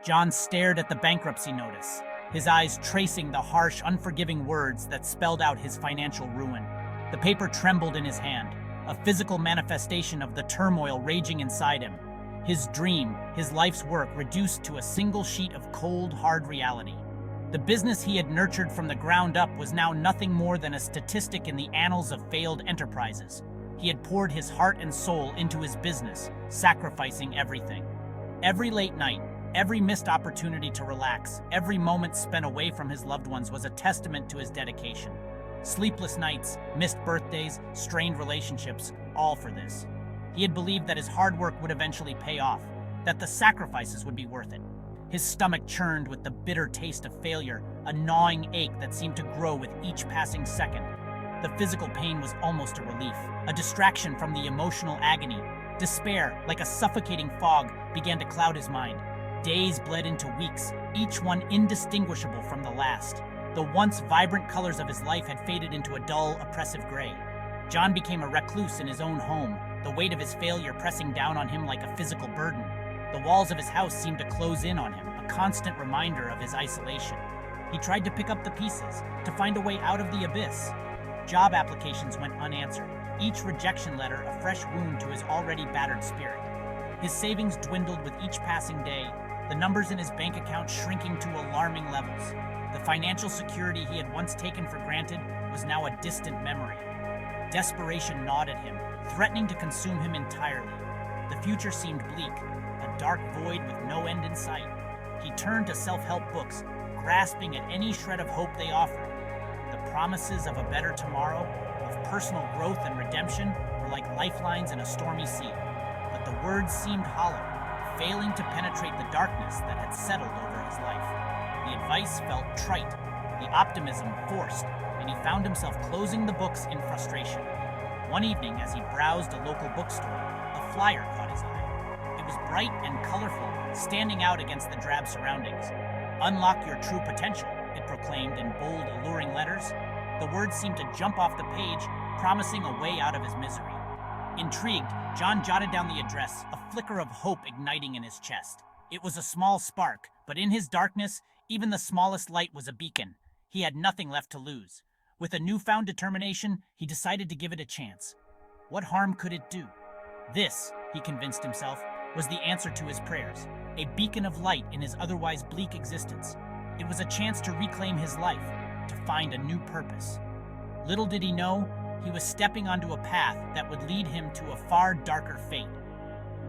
John stared at the bankruptcy notice, his eyes tracing the harsh, unforgiving words that spelled out his financial ruin. The paper trembled in his hand, a physical manifestation of the turmoil raging inside him. His dream, his life's work, reduced to a single sheet of cold, hard reality. The business he had nurtured from the ground up was now nothing more than a statistic in the annals of failed enterprises. He had poured his heart and soul into his business, sacrificing everything. Every late night, every missed opportunity to relax, every moment spent away from his loved ones was a testament to his dedication. Sleepless nights, missed birthdays, strained relationships, all for this. He had believed that his hard work would eventually pay off, that the sacrifices would be worth it. His stomach churned with the bitter taste of failure, a gnawing ache that seemed to grow with each passing second. The physical pain was almost a relief, a distraction from the emotional agony. Despair, like a suffocating fog, began to cloud his mind. Days bled into weeks, each one indistinguishable from the last. The once vibrant colors of his life had faded into a dull, oppressive gray. John became a recluse in his own home, the weight of his failure pressing down on him like a physical burden. The walls of his house seemed to close in on him, a constant reminder of his isolation. He tried to pick up the pieces, to find a way out of the abyss. Job applications went unanswered, each rejection letter a fresh wound to his already battered spirit. His savings dwindled with each passing day, the numbers in his bank account shrinking to alarming levels. The financial security he had once taken for granted was now a distant memory. Desperation gnawed at him, threatening to consume him entirely. The future seemed bleak, a dark void with no end in sight. He turned to self-help books, grasping at any shred of hope they offered. The promises of a better tomorrow, of personal growth and redemption, were like lifelines in a stormy sea. But the words seemed hollow, failing to penetrate the darkness that had settled over his life. The advice felt trite, the optimism forced, and he found himself closing the books in frustration. One evening, as he browsed a local bookstore, a flyer caught his eye. It was bright and colorful, standing out against the drab surroundings. "Unlock your true potential," it proclaimed in bold, alluring letters. The words seemed to jump off the page, promising a way out of his misery. Intrigued, John jotted down the address, a flicker of hope igniting in his chest. It was a small spark, but in his darkness, even the smallest light was a beacon. He had nothing left to lose. With a newfound determination, he decided to give it a chance. What harm could it do? This, he convinced himself, was the answer to his prayers, a beacon of light in his otherwise bleak existence. It was a chance to reclaim his life, to find a new purpose. Little did he know, he was stepping onto a path that would lead him to a far darker fate.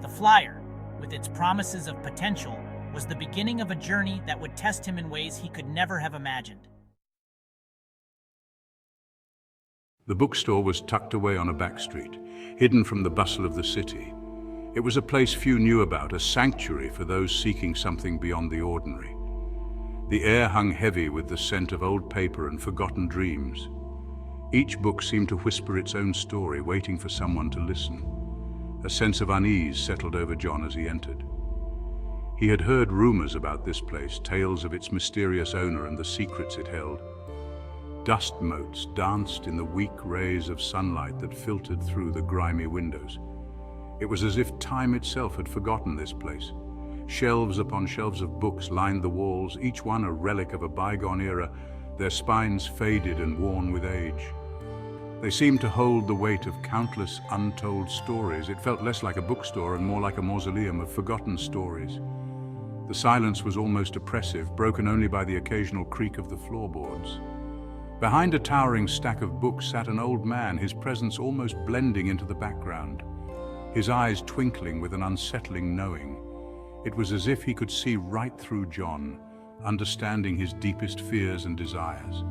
The flyer, with its promises of potential, was the beginning of a journey that would test him in ways he could never have imagined. The bookstore was tucked away on a back street, hidden from the bustle of the city. It was a place few knew about, a sanctuary for those seeking something beyond the ordinary. The air hung heavy with the scent of old paper and forgotten dreams. Each book seemed to whisper its own story, waiting for someone to listen. A sense of unease settled over John as he entered. He had heard rumors about this place, tales of its mysterious owner and the secrets it held. Dust motes danced in the weak rays of sunlight that filtered through the grimy windows. It was as if time itself had forgotten this place. Shelves upon shelves of books lined the walls, each one a relic of a bygone era, their spines faded and worn with age. They seemed to hold the weight of countless untold stories. It felt less like a bookstore and more like a mausoleum of forgotten stories. The silence was almost oppressive, broken only by the occasional creak of the floorboards. Behind a towering stack of books sat an old man, his presence almost blending into the background, his eyes twinkling with an unsettling knowing. It was as if he could see right through John, understanding his deepest fears and desires.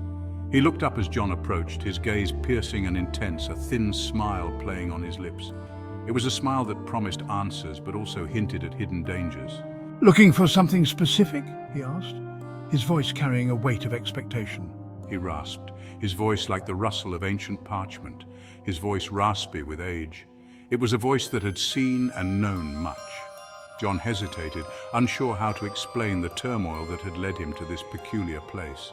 He looked up as John approached, his gaze piercing and intense, a thin smile playing on his lips. It was a smile that promised answers, but also hinted at hidden dangers. "Looking for something specific?" he asked, his voice carrying a weight of expectation. He rasped, his voice like the rustle of ancient parchment, his voice raspy with age. It was a voice that had seen and known much. John hesitated, unsure how to explain the turmoil that had led him to this peculiar place.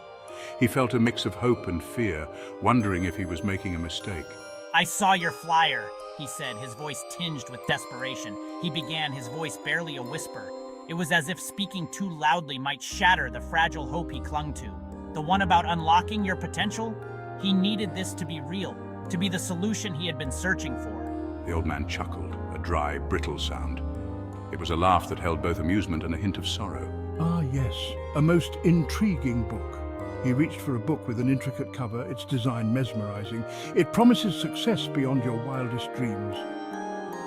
He felt a mix of hope and fear, wondering if he was making a mistake. "I saw your flyer," he said, his voice tinged with desperation. He began, his voice barely a whisper. It was as if speaking too loudly might shatter the fragile hope he clung to. The one about unlocking your potential? He needed this to be real, to be the solution he had been searching for. The old man chuckled, a dry, brittle sound. It was a laugh that held both amusement and a hint of sorrow. Ah, yes, a most intriguing book. He reached for a book with an intricate cover, its design mesmerizing. It promises success beyond your wildest dreams.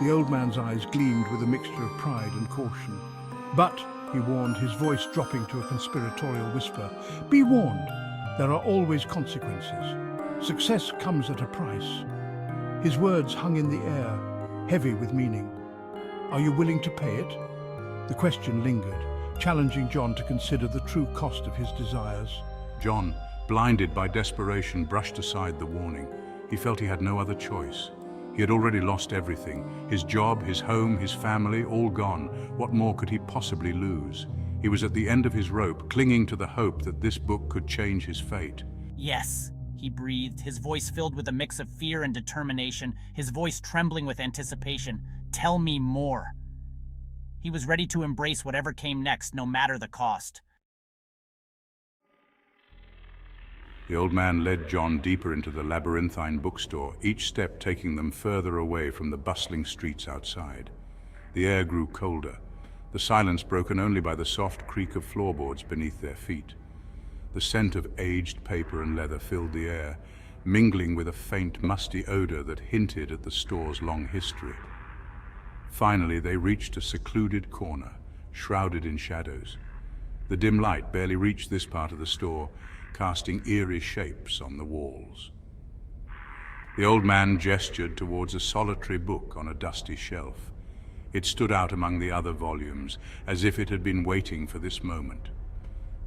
The old man's eyes gleamed with a mixture of pride and caution. But, he warned, his voice dropping to a conspiratorial whisper, be warned, there are always consequences. Success comes at a price. His words hung in the air, heavy with meaning. Are you willing to pay it? The question lingered, challenging John to consider the true cost of his desires. John, blinded by desperation, brushed aside the warning. He felt he had no other choice. He had already lost everything. His job, his home, his family, all gone. What more could he possibly lose? He was at the end of his rope, clinging to the hope that this book could change his fate. Yes, he breathed, his voice filled with a mix of fear and determination, his voice trembling with anticipation. Tell me more. He was ready to embrace whatever came next, no matter the cost. The old man led John deeper into the labyrinthine bookstore, each step taking them further away from the bustling streets outside. The air grew colder, the silence broken only by the soft creak of floorboards beneath their feet. The scent of aged paper and leather filled the air, mingling with a faint, musty odor that hinted at the store's long history. Finally, they reached a secluded corner, shrouded in shadows. The dim light barely reached this part of the store, casting eerie shapes on the walls. The old man gestured towards a solitary book on a dusty shelf. It stood out among the other volumes, as if it had been waiting for this moment.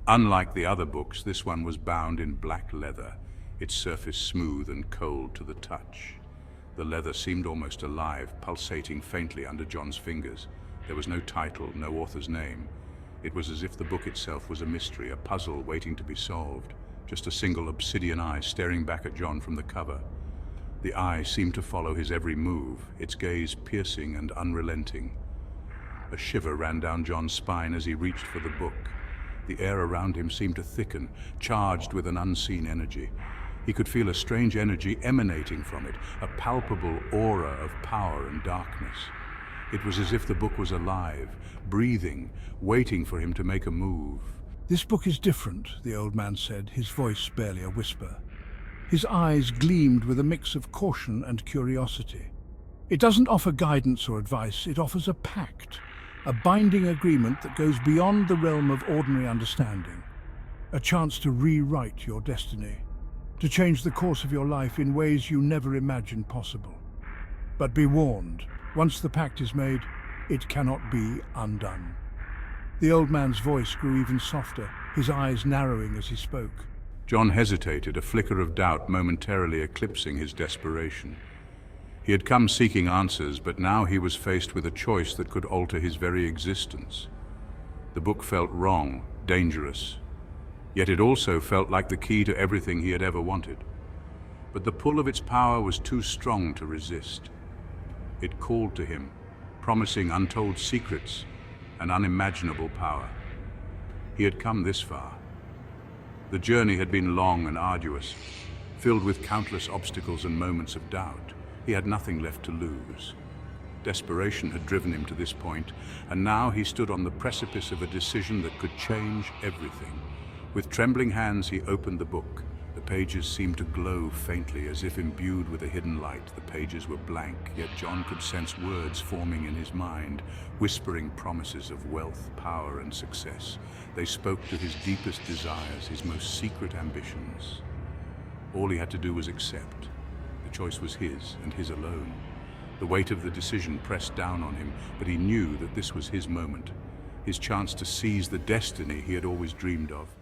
Unlike the other books, this one was bound in black leather, its surface smooth and cold to the touch. The leather seemed almost alive, pulsating faintly under John's fingers. There was no title, no author's name. It was as if the book itself was a mystery, a puzzle waiting to be solved. Just a single obsidian eye staring back at John from the cover. The eye seemed to follow his every move, its gaze piercing and unrelenting. A shiver ran down John's spine as he reached for the book. The air around him seemed to thicken, charged with an unseen energy. He could feel a strange energy emanating from it, a palpable aura of power and darkness. It was as if the book was alive, breathing, waiting for him to make a move. This book is different, the old man said, his voice barely a whisper. His eyes gleamed with a mix of caution and curiosity. It doesn't offer guidance or advice, it offers a pact, a binding agreement that goes beyond the realm of ordinary understanding. A chance to rewrite your destiny, to change the course of your life in ways you never imagined possible. But be warned, once the pact is made, it cannot be undone. The old man's voice grew even softer, his eyes narrowing as he spoke. John hesitated, a flicker of doubt momentarily eclipsing his desperation. He had come seeking answers, but now he was faced with a choice that could alter his very existence. The book felt wrong, dangerous. Yet it also felt like the key to everything he had ever wanted. But the pull of its power was too strong to resist. It called to him, promising untold secrets and unimaginable power. He had come this far. The journey had been long and arduous, filled with countless obstacles and moments of doubt. He had nothing left to lose. Desperation had driven him to this point, and now he stood on the precipice of a decision that could change everything. With trembling hands, he opened the book. The pages seemed to glow faintly, as if imbued with a hidden light. The pages were blank, yet John could sense words forming in his mind, whispering promises of wealth, power, and success. They spoke to his deepest desires, his most secret ambitions. All he had to do was accept. The choice was his, and his alone. The weight of the decision pressed down on him, but he knew that this was his moment, his chance to seize the destiny he had always dreamed of.